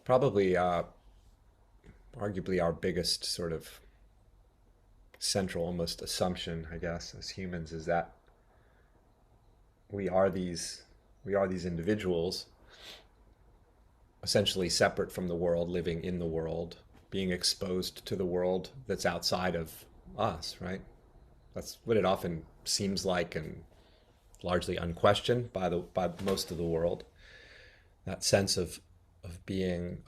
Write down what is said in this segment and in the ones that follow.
Probably, arguably, our biggest sort of central, almost assumption, I guess, as humans, is that we are these we are these individuals, essentially separate from the world, living in the world, being exposed to the world that's outside of us, right? That's what it often seems like, and largely unquestioned by most of the world. That sense of being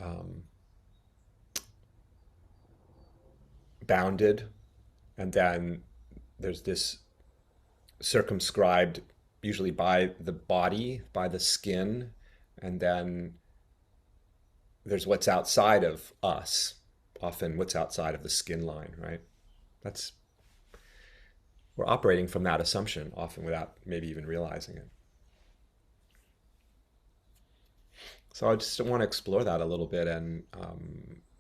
bounded, and then there's this circumscribed, usually by the body, by the skin, and then there's what's outside of us, often what's outside of the skin line, right? That's We're operating from that assumption often without maybe even realizing it. So I just want to explore that a little bit and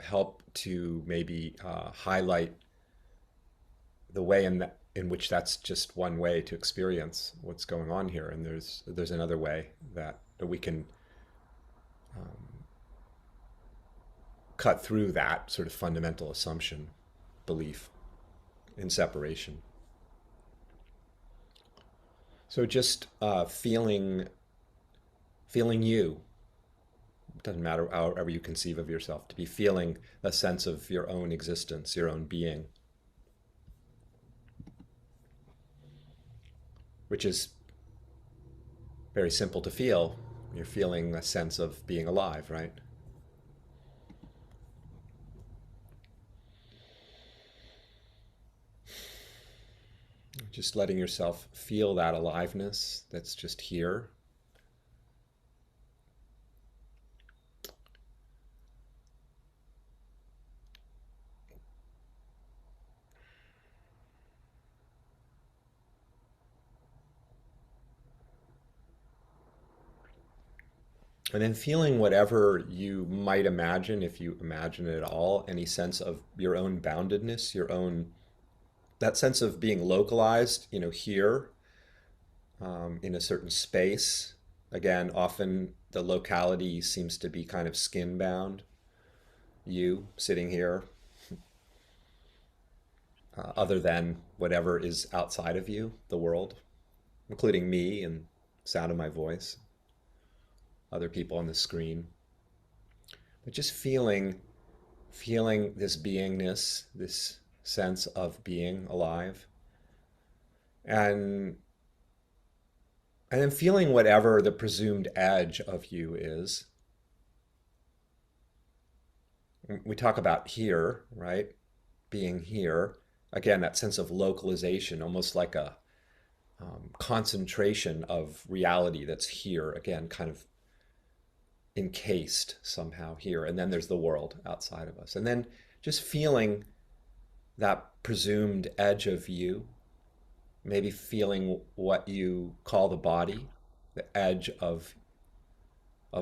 help to maybe highlight the way in which that's just one way to experience what's going on here, and there's another way that we can cut through that sort of fundamental assumption, belief in separation. So just feeling you. It doesn't matter however you conceive of yourself, to be feeling a sense of your own existence, your own being, which is very simple to feel. You're feeling a sense of being alive, right? Just letting yourself feel that aliveness that's just here. And then feeling whatever you might imagine, if you imagine it at all, any sense of your own boundedness, that sense of being localized, here in a certain space. Again, often the locality seems to be kind of skin bound. You sitting here, other than whatever is outside of you, the world, including me and sound of my voice, other people on the screen. But just feeling this beingness, this sense of being alive, and and then feeling whatever the presumed edge of you is. We talk about here, right? Being here. Again, that sense of localization, almost like a concentration of reality that's here, again, kind of encased somehow here. And then there's the world outside of us. And then just feeling that presumed edge of you, maybe feeling what you call the body, the edge of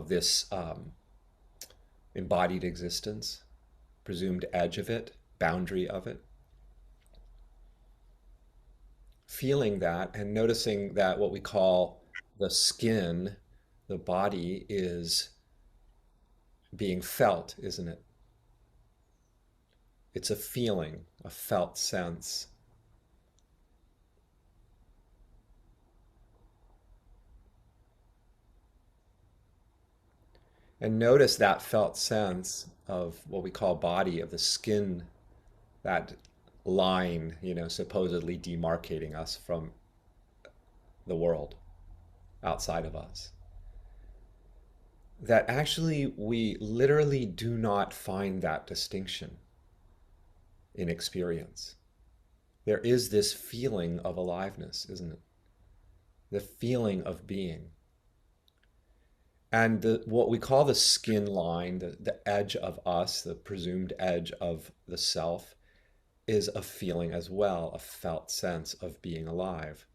this embodied existence, presumed edge of it, boundary of it. Feeling that and noticing that what we call the skin, the body, is being felt, isn't it? It's a feeling, a felt sense. And notice that felt sense of what we call body, of the skin, that line, supposedly demarcating us from the world outside of us. That actually we literally do not find that distinction in experience. There is this feeling of aliveness, isn't it? The feeling of being. And what we call the skin line, the edge of us, the presumed edge of the self, is a feeling as well, a felt sense of being alive.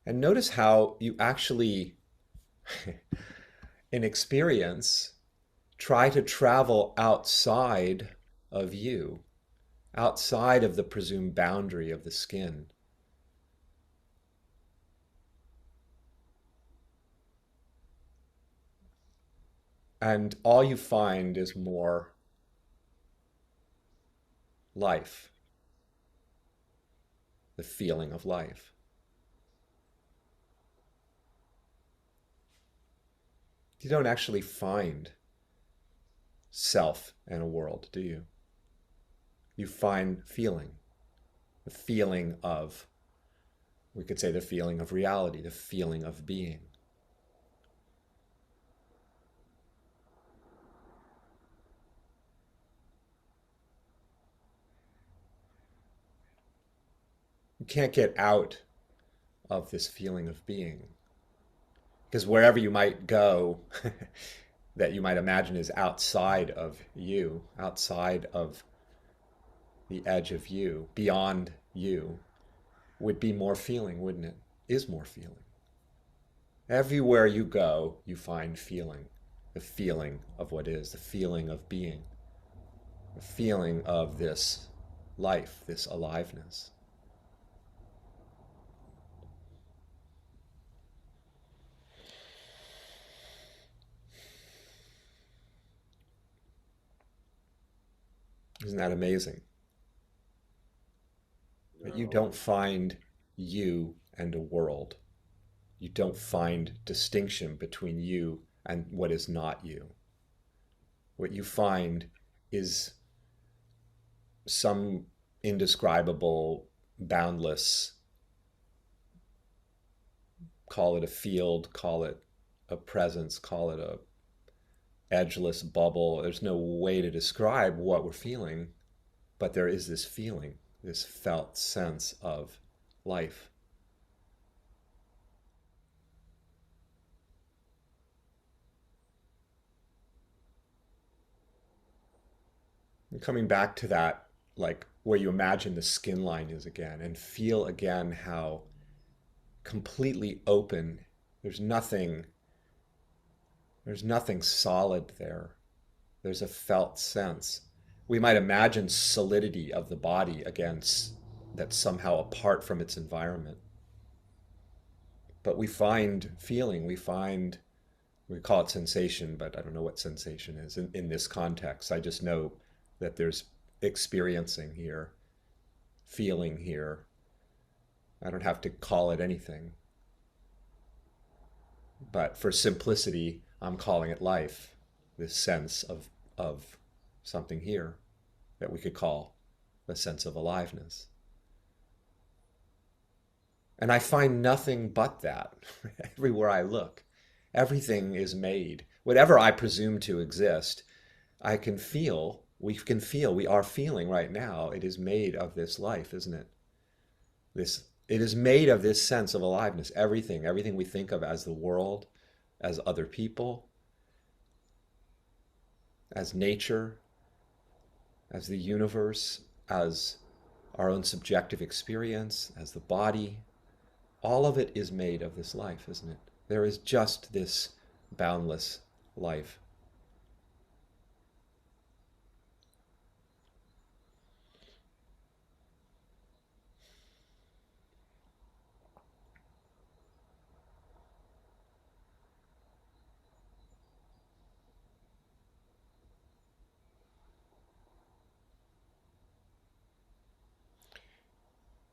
And notice how you actually, in experience, try to travel outside of you, outside of the presumed boundary of the skin. And all you find is more life, the feeling of life. You don't actually find self in a world, do you? You find feeling, the feeling of, we could say the feeling of reality, the feeling of being. You can't get out of this feeling of being because wherever you might go, that you might imagine is outside of you, outside of the edge of you, beyond you, would be more feeling, wouldn't it? Is more feeling. Everywhere you go, you find feeling. The feeling of what is, the feeling of being, the feeling of this life, this aliveness. Isn't that amazing? That you don't find you and a world. You don't find distinction between you and what is not you. What you find is some indescribable, boundless, call it a field, call it a presence, call it a edgeless bubble. There's no way to describe what we're feeling, but there is this feeling, this felt sense of life. And coming back to that, like where you imagine the skin line is again, and feel again how completely open. There's nothing, there's nothing solid there. There's a felt sense. We might imagine solidity of the body against that's somehow apart from its environment. But we find feeling, we call it sensation, but I don't know what sensation is in this context. I just know that there's experiencing here, feeling here. I don't have to call it anything. But for simplicity, I'm calling it life, this sense of something here that we could call the sense of aliveness. And I find nothing but that everywhere I look. Everything is made. Whatever I presume to exist, I can feel, we can feel, we are feeling right now. It is made of this life, isn't it? It is made of this sense of aliveness. Everything we think of as the world, as other people, as nature, as the universe, as our own subjective experience, as the body, all of it is made of this life, isn't it? There is just this boundless life.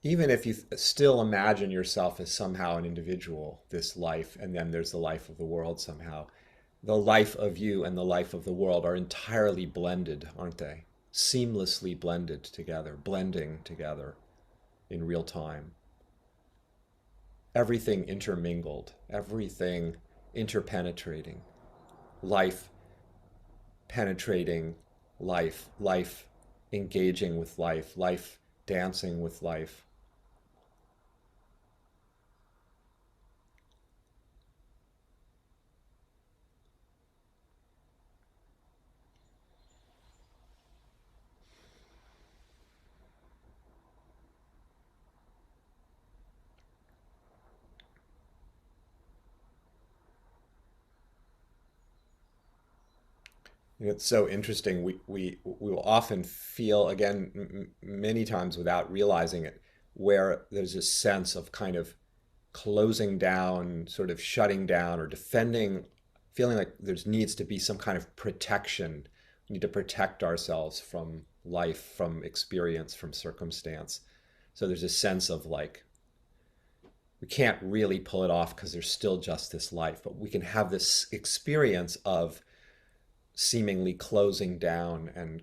Even if you still imagine yourself as somehow an individual, this life, and then there's the life of the world somehow, the life of you and the life of the world are entirely blended, aren't they? Seamlessly blended together, blending together in real time. Everything intermingled, everything interpenetrating, life penetrating life, life engaging with life, life dancing with life. It's so interesting. We will often feel, again, many times without realizing it, where there's this sense of kind of closing down, sort of shutting down or defending, feeling like there's needs to be some kind of protection. We need to protect ourselves from life, from experience, from circumstance. So there's a sense of like, we can't really pull it off because there's still just this life, but we can have this experience of seemingly closing down and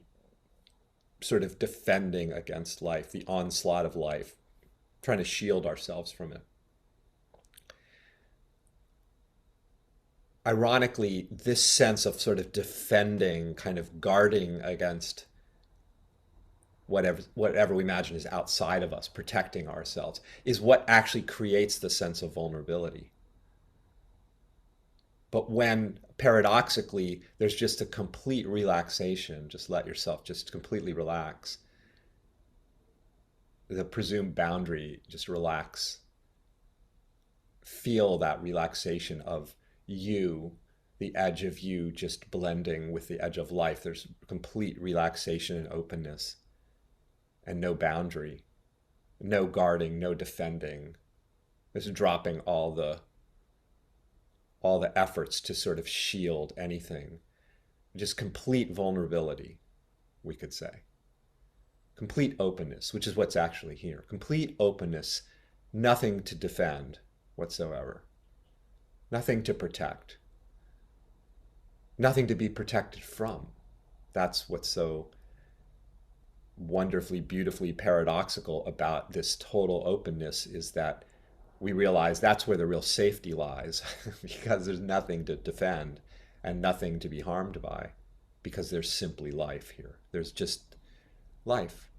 sort of defending against life, the onslaught of life, trying to shield ourselves from it. Ironically, this sense of sort of defending, kind of guarding against whatever we imagine is outside of us, protecting ourselves, is what actually creates the sense of vulnerability. But when paradoxically there's just a complete relaxation, just let yourself just completely relax, the presumed boundary, just relax. Feel that relaxation of you, the edge of you just blending with the edge of life. There's complete relaxation and openness and no boundary, no guarding, no defending. There's dropping all the efforts to sort of shield anything. Just complete vulnerability, we could say. Complete openness, which is what's actually here. Complete openness, nothing to defend whatsoever. Nothing to protect. Nothing to be protected from. That's what's so wonderfully, beautifully paradoxical about this total openness, is that we realize that's where the real safety lies because there's nothing to defend and nothing to be harmed by, because there's simply life here. There's just life.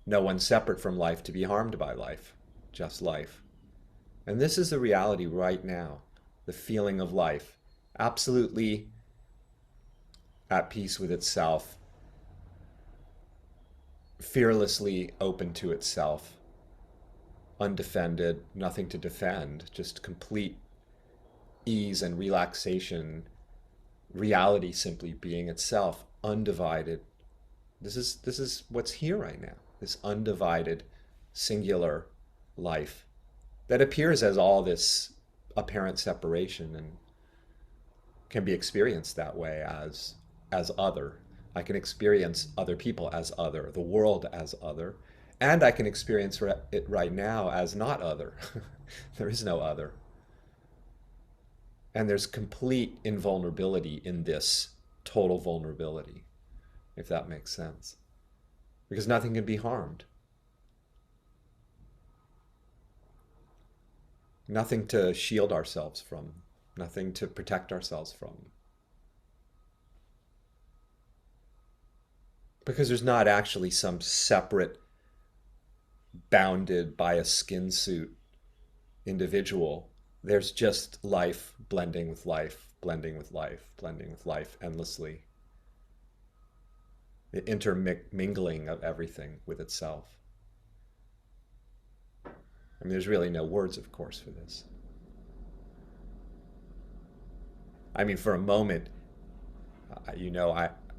No one separate from life to be harmed by life, just life. And this is the reality right now, the feeling of life, absolutely at peace with itself, fearlessly open to itself, undefended, nothing to defend, just complete ease and relaxation, reality simply being itself, undivided. This is what's here right now, this undivided, singular life that appears as all this apparent separation and can be experienced that way as other. I can experience other people as other, the world as other, and I can experience it right now as not other. There is no other. And there's complete invulnerability in this total vulnerability, if that makes sense. Because nothing can be harmed. Nothing to shield ourselves from, nothing to protect ourselves from. Because there's not actually some separate, bounded by a skin suit individual. There's just life blending with life, blending with life, blending with life endlessly. The intermingling of everything with itself. I mean, there's really no words, of course, for this. I mean, for a moment,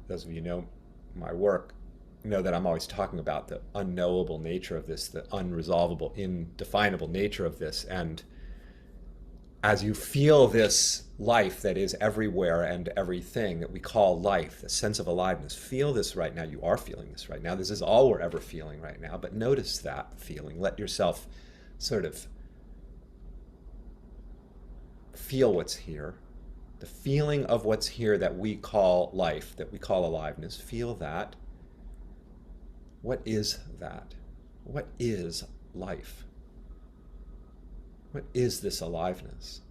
those of you who know my work know that I'm always talking about the unknowable nature of this, the unresolvable, indefinable nature of this. And as you feel this life that is everywhere and everything that we call life, the sense of aliveness, feel this right now. You are feeling this right now. This is all we're ever feeling right now. But notice that feeling. Let yourself sort of feel what's here. The feeling of what's here that we call life, that we call aliveness. Feel that. What is that? What is life? What is this aliveness?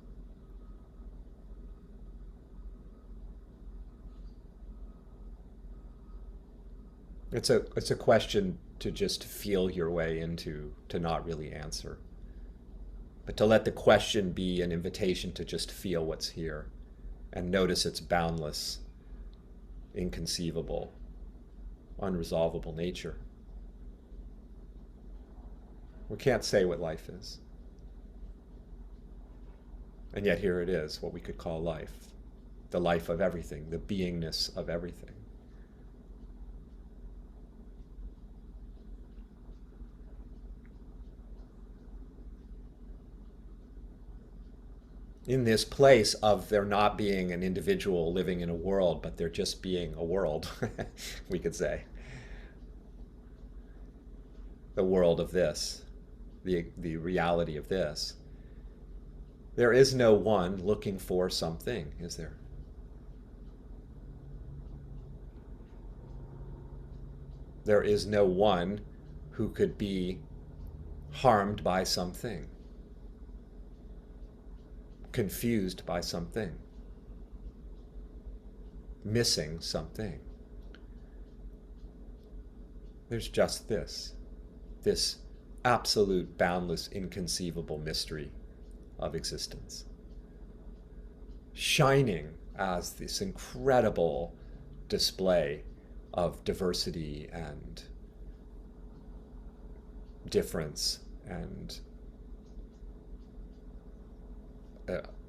It's a question to just feel your way into, to not really answer. But to let the question be an invitation to just feel what's here and notice its boundless, inconceivable, unresolvable nature. We can't say what life is. And yet here it is, what we could call life. The life of everything, the beingness of everything. in this place of there not being an individual living in a world, but there just being a world, we could say. The world of this, the reality of this. There is no one looking for something, is there? There is no one who could be harmed by something, confused by something, missing something. There's just this absolute, boundless, inconceivable mystery of existence, shining as this incredible display of diversity and difference. And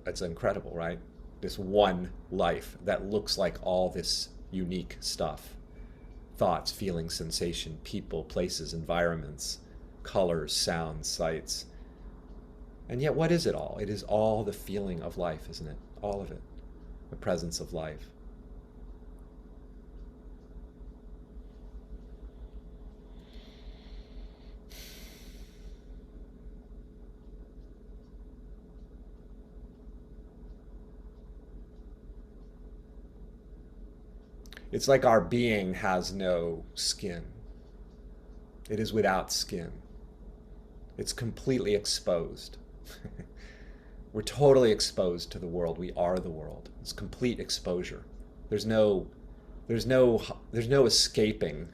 it's incredible, right? This one life that looks like all this unique stuff: thoughts, feelings, sensation, people, places, environments, colors, sounds, sights. And yet, what is it all? It is all the feeling of life, isn't it? All of it. The presence of life. It's like our being has no skin. It is without skin. It's completely exposed. We're totally exposed to the world. We are the world. It's complete exposure. There's no there's no there's no escaping.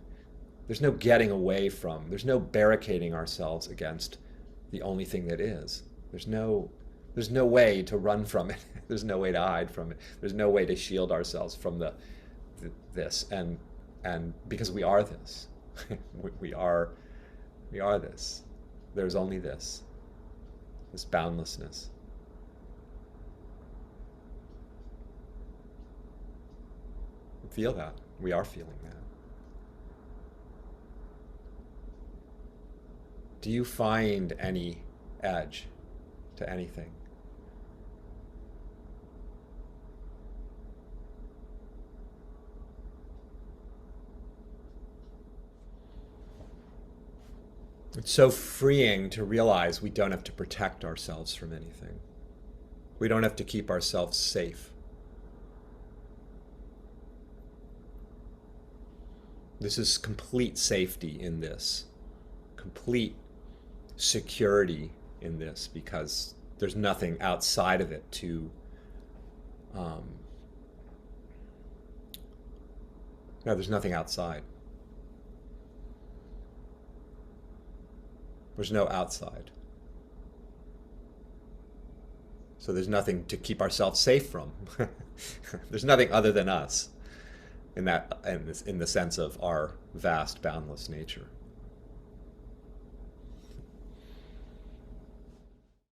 There's no getting away from. There's no barricading ourselves against the only thing that is. There's no way to run from it. There's no way to hide from it. There's no way to shield ourselves from this, and because we are this. we are we are this. There's only this boundlessness. Feel that. We are feeling that. Do you find any edge to anything? It's so freeing to realize we don't have to protect ourselves from anything. We don't have to keep ourselves safe. This is complete safety in this, complete security in this, because there's nothing outside of it to, um, no, there's nothing outside. There's no outside. So there's nothing to keep ourselves safe from. There's nothing other than us in that, in the sense of our vast, boundless nature.